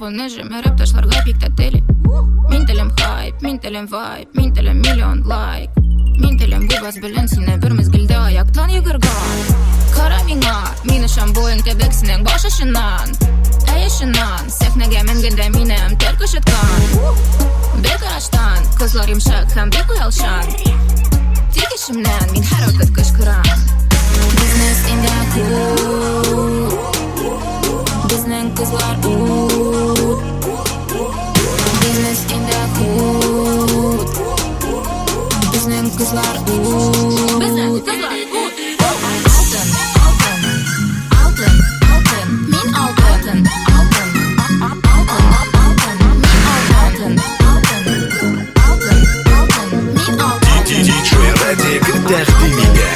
Nejime rap taşlarga piktateli. Min telem hype, min telem vibe, min telem milyon like. Min telem bu baz bilen sine bir mezgilde ayaktan yugurgan. Kara minga, mini şamboyun tebeksinin başışından. Eyeşinden, sefnege mengende minem terk ışıtkan. Bekaraştan, kızlar yumşak hem bek uyalşan. Tirkişimden min her vakit kışkıran. Business in the cool. Bizning kızlar oud. Business in the hood. Bizning kızlar oud. Bizning kızlar oud. Altın, altın, altın, altın. Min altın, altın, altın, altın. Min altın, altın, altın, altın. Min altın. DJ Radek تقديمية.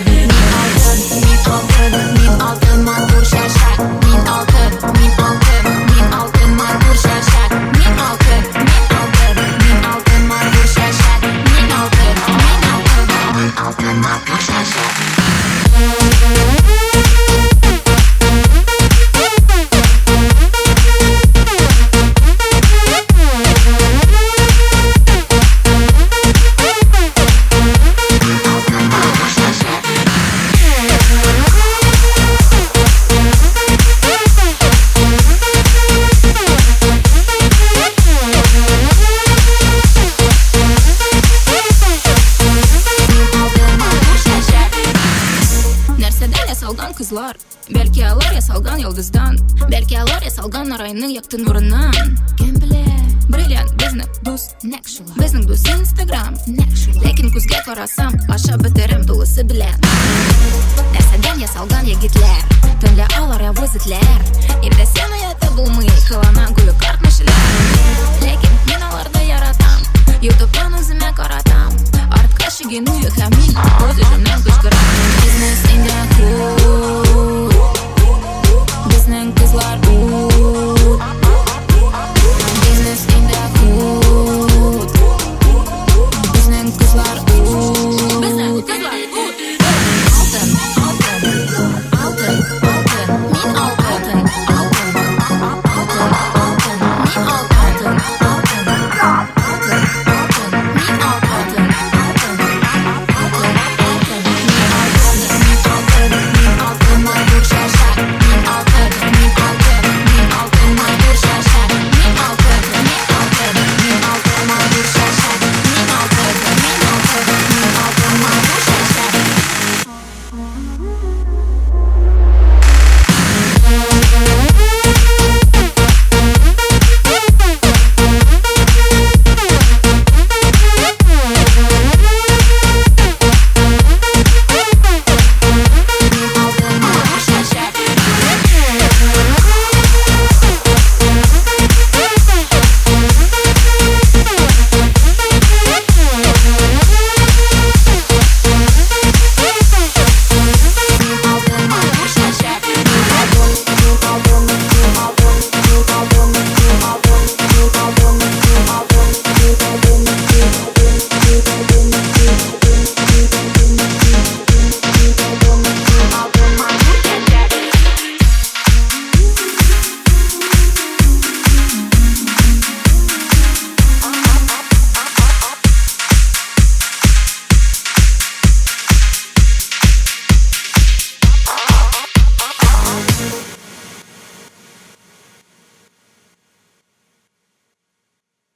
Min altın, min altın, min altın mağdur şaşak. Min altın, min altın, min altın mağdur şaşak. Min altın, min altın, min altın mağdur şaşak. Min altın, min altın, min altın mağdur şaşak. Kızlar, belki alar yasalgan yıldızdan, belki alar yasalgan arayının yaktı nurundan. Kim bile? Brilliant bizning do'st nekşula, bizning do'st Instagram nekşula. Lekin kuzga qarasam, aşağı biterim dolusu bilen. Narsadan yasalgan yigitlar, tönle alar yavuzitlar. Endi seni